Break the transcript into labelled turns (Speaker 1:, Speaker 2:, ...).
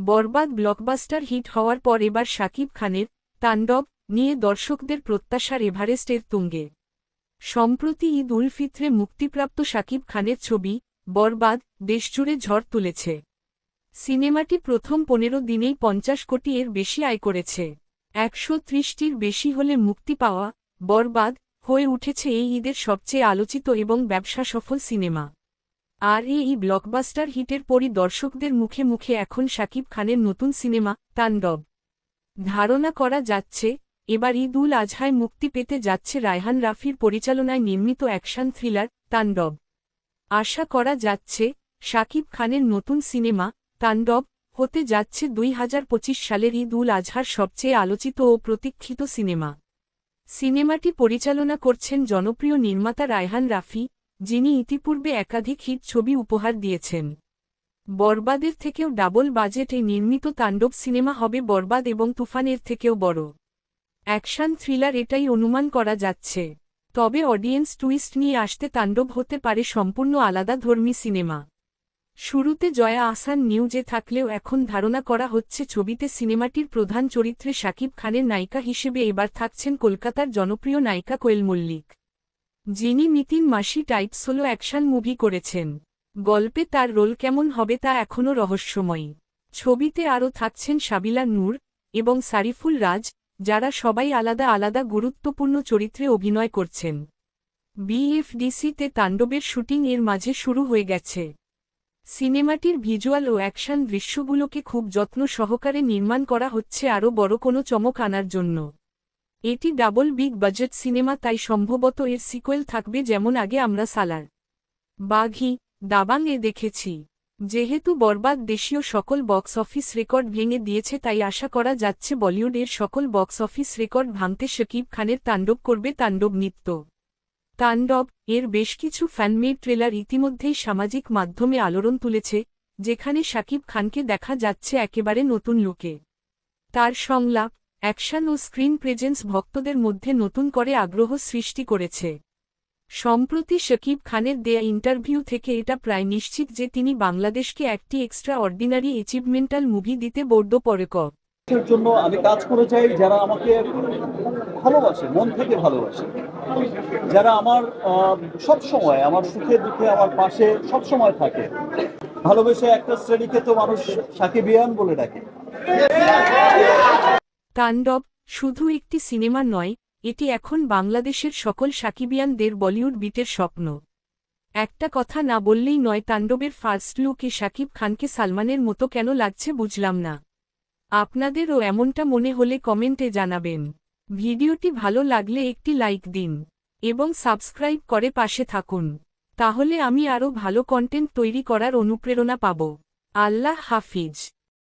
Speaker 1: বরবাদ blockbuster hit হওয়ার পর এবার শাকিব খানের তাণ্ডব নিয়ে দর্শকদের প্রত্যাশার এভারেস্টের তুঙ্গে। সম্প্রতি ঈদ উল ফিত্রে মুক্তিপ্রাপ্ত শাকিব খানের ছবি বরবাদ দেশজুড়ে ঝড় তুলেছে। সিনেমাটি প্রথম 15 দিনেই 50 কোটি এর বেশি আয় করেছে। 130টির বেশি হলে মুক্তি পাওয়া বরবাদ হয়ে উঠেছে এই ঈদের সবচেয়ে আলোচিত এবং ব্যবসা সফল সিনেমা। আর এই ব্লকবাস্টার হিটের পরই দর্শকদের মুখে মুখে এখন শাকিব খানের নতুন সিনেমা তাণ্ডব। ধারণা করা যাচ্ছে এবার ঈদ উল আজহায় মুক্তি পেতে যাচ্ছে রায়হান রাফির পরিচালনায় নির্মিত অ্যাকশন থ্রিলার তাণ্ডব। আশা করা যাচ্ছে শাকিব খানের নতুন সিনেমা তাণ্ডব হতে যাচ্ছে 2025 সালের ঈদ উল আজহার সবচেয়ে আলোচিত ও প্রতীক্ষিত সিনেমা। সিনেমাটি পরিচালনা করছেন জনপ্রিয় নির্মাতা রায়হান রাফি, যিনি ইতিপূর্বে একাধিক হিট ছবি উপহার দিয়েছেন। বরবাদের থেকেও ডাবল বাজেটে নির্মিত তাণ্ডব সিনেমা হবে বরবাদ এবং তুফানের থেকেও বড় অ্যাকশন থ্রিলার, এটাই অনুমান করা যাচ্ছে। তবে অডিয়েন্স টুইস্ট নিয়ে আসতে তাণ্ডব হতে পারে সম্পূর্ণ আলাদা ধর্মী সিনেমা। শুরুতে জয়া আহসান নিউজে থাকলেও এখন ধারণা করা হচ্ছে ছবিতে সিনেমাটির প্রধান চরিত্রে শাকিব খানের নায়িকা হিসেবে এবার থাকছেন কলকাতার জনপ্রিয় নায়িকা কোয়েল মল্লিক, যিনি নিতিন মাসি টাইপ সোলো অ্যাকশন মুভি করেছেন। গল্পে তার রোল কেমন হবে তা এখনও রহস্যময়ী। ছবিতে আরও থাকছেন সাবিলা নূর এবং সারিফুল রাজ, যারা সবাই আলাদা আলাদা গুরুত্বপূর্ণ চরিত্রে অভিনয় করছেন। বিএফডিসিতে তাণ্ডবের শুটিং এর মাঝে শুরু হয়ে গেছে। সিনেমাটির ভিজুয়াল ও অ্যাকশন দৃশ্যগুলোকে খুব যত্ন সহকারে নির্মাণ করা হচ্ছে আরও বড় কোনো চমক আনার জন্য। এটি ডাবল বিগ বাজেট সিনেমা, তাই সম্ভবত এর সিকোয়েল থাকবে, যেমন আগে আমরা সালার, বাঘি, দাবাং এ দেখেছি। যেহেতু বরবাদ দেশীয় সকল বক্স অফিস রেকর্ড ভেঙে দিয়েছে, তাই আশা করা যাচ্ছে বলিউডের সকল বক্স অফিস রেকর্ড ভাঙতে শাকিব খানের তাণ্ডব করবে তাণ্ডব নৃত্য। তাণ্ডব এর বেশ কিছু ফ্যানমেড ট্রেলার ইতিমধ্যেই সামাজিক মাধ্যমে আলোড়ন তুলেছে, যেখানে শাকিব খানকে দেখা যাচ্ছে একেবারে নতুন লুকে। তার সংলাপ, অ্যাকশন ও স্ক্রিন প্রেজেন্স ভক্তদের মধ্যে নতুন করে আগ্রহ সৃষ্টি করেছে। সম্প্রতি শাকিব খানের দেয়া ইন্টারভিউ থেকে এটা প্রায় নিশ্চিত যে তিনি বাংলাদেশকে একটি এক্সট্রা অর্ডিনারি অ্যাচিভমেন্টাল মুভি দিতে বদ্ধপরিকর।
Speaker 2: এর জন্য আমি কাজ করে চাই যারা আমাকে ভালোবাসে, মন থেকে ভালোবাসে, যারা আমার সব সময় আমার সুখে দুঃখে আমার পাশে সব সময় থাকে। ভালোবেসে একটা শ্রেণীকে তো মানুষ সাকিবিয়ান বলে ডাকে।
Speaker 1: তাণ্ডব শুধু একটি সিনেমা নয়, এটি এখন বাংলাদেশের সকল সাকিবিয়ানদের বলিউড বিটের স্বপ্ন। একটা কথা না বললেই নয়, তাণ্ডবের ফার্স্ট লুকে শাকিব খানকে সালমানের মতো কেন লাগছে বুঝলাম না। আপনাদেরও এমনটা মনে হলে কমেন্টে জানাবেন। ভিডিওটি ভালো লাগলে একটি লাইক দিন এবং সাবস্ক্রাইব করে পাশে থাকুন, তাহলে আমি আরও ভালো কন্টেন্ট তৈরি করার অনুপ্রেরণা পাব। আল্লাহ হাফিজ।